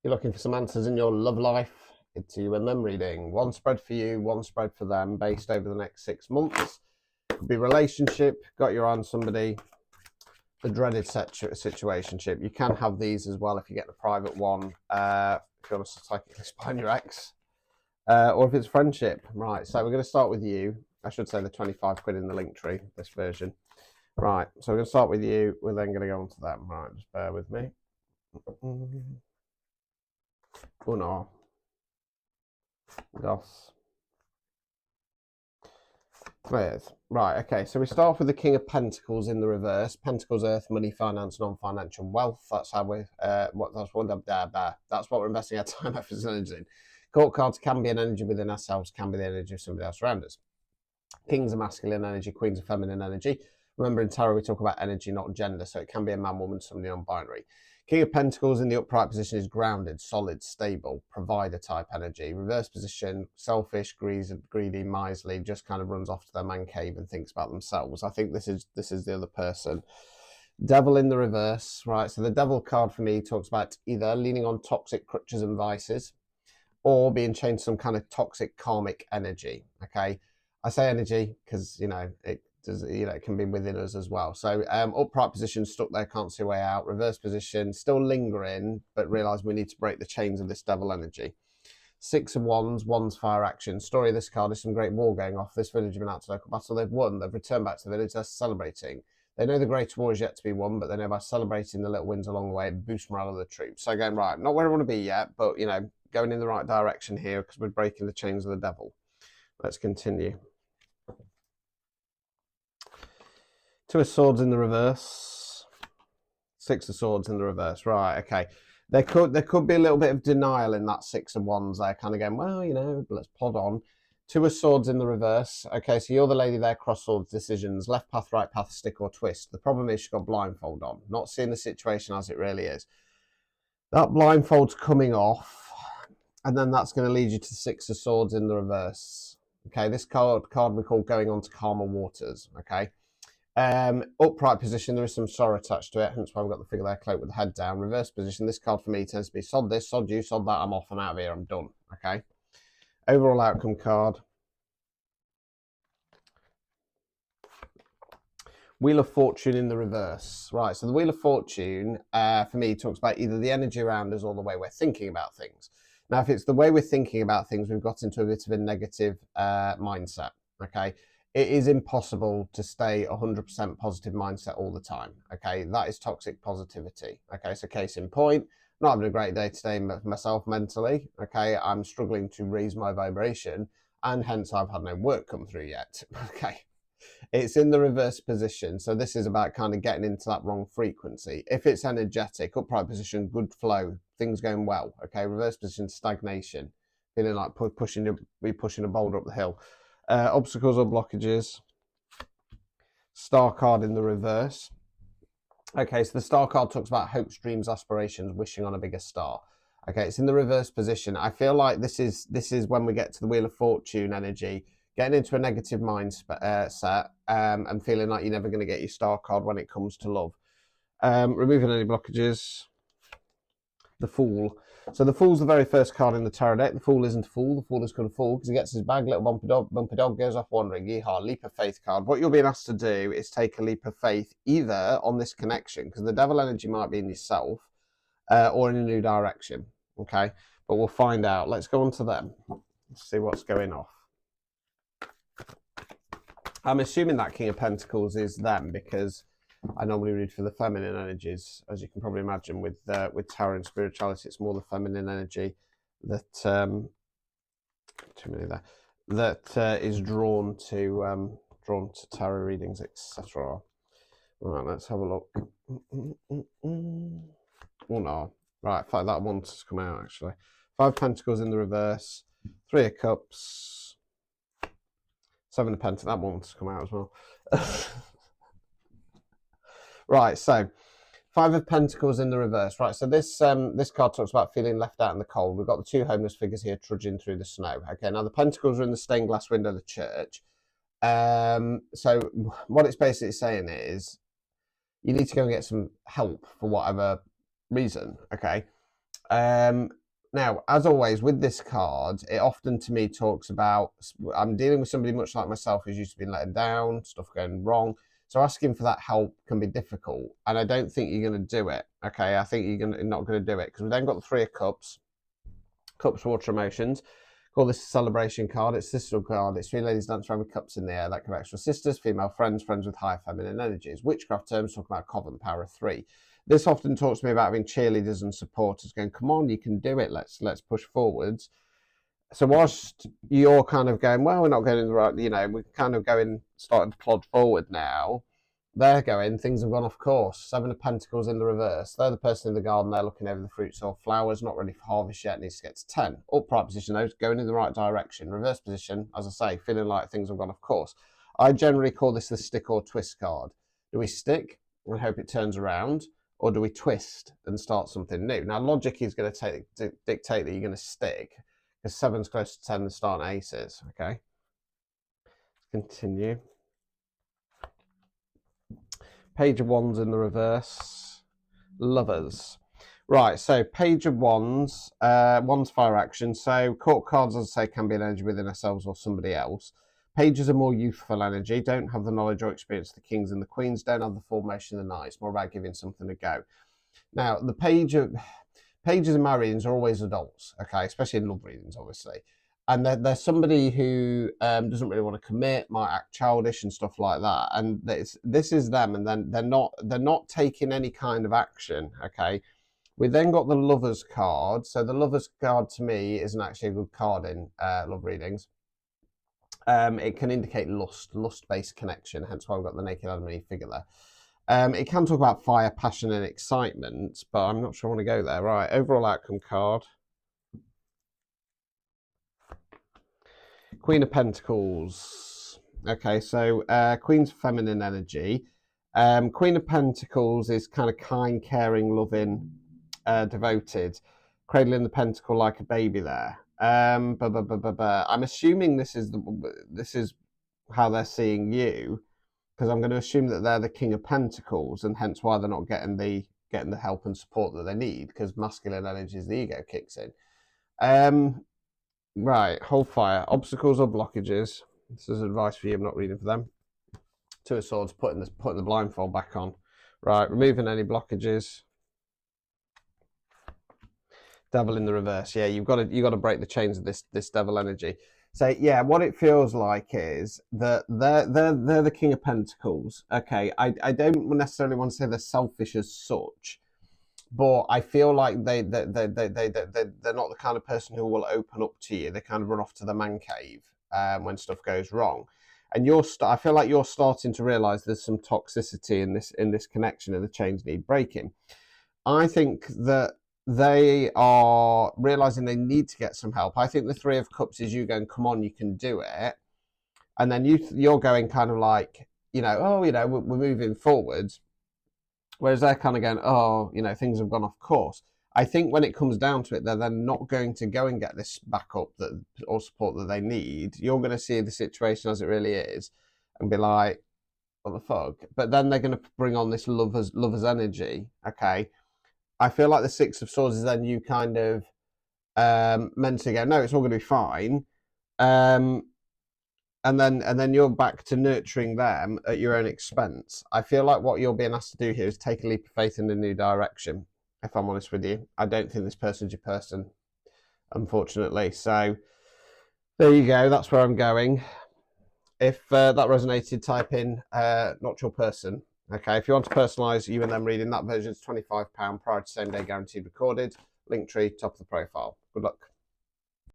You're looking for some answers in your love life. It's you and them reading. One spread for you, one spread for them, based over the next 6 months. Could be relationship, got your eye on somebody, the dreaded situationship. You can have these as well if you get the private one. If you want to psychically spy your ex, or if it's friendship. Right, so we're going to start with you. I should say the 25 quid in the link tree, this version. Right, so we're going to start with you. We're then going to go on to them. Right, just bear with me. Uno, dos, tres. Right, okay, so we start off with the King of Pentacles in the reverse. Pentacles, earth, money, finance, non-financial wealth. That's how we, that's what we're investing our time, effort, and energy in. Court cards can be an energy within ourselves, can be the energy of somebody else around us. Kings are masculine energy, queens are feminine energy. Remember, in tarot, we talk about energy, not gender, so it can be a man, woman, somebody non-binary. King of Pentacles in the upright position is grounded, solid, stable, provider type energy. Reverse position, selfish, greedy, miserly, just kind of runs off to their man cave and thinks about themselves. I think this is the other person. Devil in the reverse, right? So the devil card for me talks about either leaning on toxic crutches and vices, or being chained to some kind of toxic karmic energy. Okay, I say energy because it does, it can be within us as well. So upright position, stuck there, can't see a way out. Reverse position, still lingering, but realise we need to break the chains of this devil energy. Six of Wands, Wands fire action. Story of this card is some great war going off. This village have been out to local battle. They've won. They've returned back to the village. They're celebrating. They know the great war is yet to be won, but they know by celebrating the little wins along the way, it boosts morale of the troops. So going, right, not where I want to be yet, but, going in the right direction here because we're breaking the chains of the devil. Let's continue. Two of Swords in the reverse. Six of Swords in the reverse. Right, okay. There could be a little bit of denial in that Six of Wands there, kind of going, well, let's plod on. Two of Swords in the reverse. Okay, so you're the lady there, cross swords, decisions, left path, right path, stick or twist. The problem is she's got blindfold on, not seeing the situation as it really is. That blindfold's coming off, and then that's going to lead you to the Six of Swords in the reverse. Okay, this card we call going on to calmer waters. Okay. Upright position, there is some sorrow attached to it, hence why we've got the figure there, cloak with the head down. Reverse position, this card for me tends to be sod this, sod you, sod that, I'm off, I'm out of here, I'm done. Okay. Overall outcome card. Wheel of Fortune in the reverse. Right, so the Wheel of Fortune, for me, talks about either the energy around us or the way we're thinking about things. Now, if it's the way we're thinking about things, we've got into a bit of a negative mindset, okay? It is impossible to stay 100% positive mindset all the time, okay? That is toxic positivity, okay? So case in point, not having a great day today myself mentally, okay? I'm struggling to raise my vibration, and hence I've had no work come through yet, okay? It's in the reverse position, so this is about kind of getting into that wrong frequency. If it's energetic, upright position, good flow, things going well, okay? Reverse position, stagnation, feeling like pushing a boulder up the hill. Obstacles or blockages. Star card in the reverse. Okay, so the star card talks about hopes, dreams, aspirations, wishing on a bigger star. Okay, it's in the reverse position. I feel like this is when we get to the Wheel of Fortune energy, getting into a negative mindset and feeling like you're never going to get your star card when it comes to love. Removing any blockages. The Fool. So the Fool's the very first card in the tarot deck. The Fool isn't a fool. The Fool is called a fool because he gets his bag, little bumpy dog goes off wandering. Yeehaw, leap of faith card. What you're being asked to do is take a leap of faith either on this connection, because the devil energy might be in yourself, or in a new direction. Okay, but we'll find out. Let's go on to them. Let's see what's going off. I'm assuming that King of Pentacles is them because I normally read for the feminine energies, as you can probably imagine. With tarot and spirituality, it's more the feminine energy that too many there that is drawn to tarot readings, etc. Right, let's have a look. Oh no, right, that one's come out actually. Five Pentacles in the reverse, Three of Cups, Seven of Pentacles. That one's come out as well. Right, so Five of Pentacles in the reverse. Right, so this card talks about feeling left out in the cold. We've got the two homeless figures here trudging through the snow. Okay, now the Pentacles are in the stained glass window of the church. So what it's basically saying is you need to go and get some help for whatever reason. Okay, Now, as always, with this card, it often to me talks about I'm dealing with somebody much like myself who's used to being let down, stuff going wrong. So asking for that help can be difficult, and I don't think you're going to do it. Okay, I think you're not going to do it because we've then got the Three of Cups, water emotions. Call this a celebration card. It's a sister card. It's three ladies dancing around with cups in the air. That can be extra sisters, female friends, friends with high feminine energies. Witchcraft terms talk about covenant power of three. This often talks to me about having cheerleaders and supporters going, come on, you can do it. Let's push forwards. So whilst you're kind of going, well, we're not going in the right, we're kind of starting to plod forward now. They're going, things have gone off course. Seven of Pentacles in the reverse. They're the person in the garden. They're looking over the fruits or flowers, not ready for harvest yet, needs to get to 10. Upright position, though, going in the right direction. Reverse position, as I say, feeling like things have gone off course. I generally call this the stick or twist card. Do we stick and hope it turns around, or do we twist and start something new? Now, logic is going to dictate that you're going to stick, because 7's close to 10 and starting aces, okay? Continue. Page of Wands in the reverse. Lovers. Right, so Page of Wands. Wands fire action. So court cards, as I say, can be an energy within ourselves or somebody else. Pages are more youthful energy. Don't have the knowledge or experience of the kings and the queens. Don't have the formation of the knights. More about giving something a go. Now, the pages in my readings are always adults, okay, especially in love readings, obviously. And there's somebody who doesn't really want to commit, might act childish and stuff like that. And this is them, and then they're not taking any kind of action. Okay, we then got the Lovers card. So the Lovers card to me isn't actually a good card in love readings. It can indicate lust-based connection. Hence why we've got the naked Adam and Eve figure there. It can talk about fire, passion, and excitement, but I'm not sure I want to go there. Right, overall outcome card. Queen of Pentacles. Okay, so Queen's feminine energy. Queen of Pentacles is kind of kind, caring, loving, devoted, cradling the pentacle like a baby there. I'm assuming this is how they're seeing you, because I'm going to assume that they're the King of Pentacles, and hence why they're not getting the help and support that they need, because masculine energy is the ego kicks in. Right, hold fire. Obstacles or blockages. This is advice for you. I'm not reading for them. Two of Swords, putting the blindfold back on. Right, removing any blockages. Devil in the reverse. Yeah, you got to break the chains of this devil energy. So yeah, what it feels like is that they're the King of Pentacles. Okay, I don't necessarily want to say they're selfish as such, but I feel like they're not the kind of person who will open up to you. They kind of run off to the man cave when stuff goes wrong. And I feel like you're starting to realise there's some toxicity in this connection, and the chains need breaking. I think that they are realising they need to get some help. I think the Three of Cups is you going, come on, you can do it. And then you're going kind of like, we're moving forwards. Whereas they're kind of going, oh, things have gone off course. I think when it comes down to it, they're then not going to go and get this backup or support that they need. You're going to see the situation as it really is and be like, what the fuck? But then they're going to bring on this lover's energy, okay? I feel like the Six of Swords is then you kind of mentally go, no, it's all going to be fine. And then you're back to nurturing them at your own expense. I feel like what you're being asked to do here is take a leap of faith in a new direction, if I'm honest with you. I don't think this person's your person, unfortunately. So there you go. That's where I'm going. If that resonated, type in not your person. Okay, if you want to personalise you and them reading, that version is £25 prior to same day guaranteed recorded. Linktree, top of the profile. Good luck.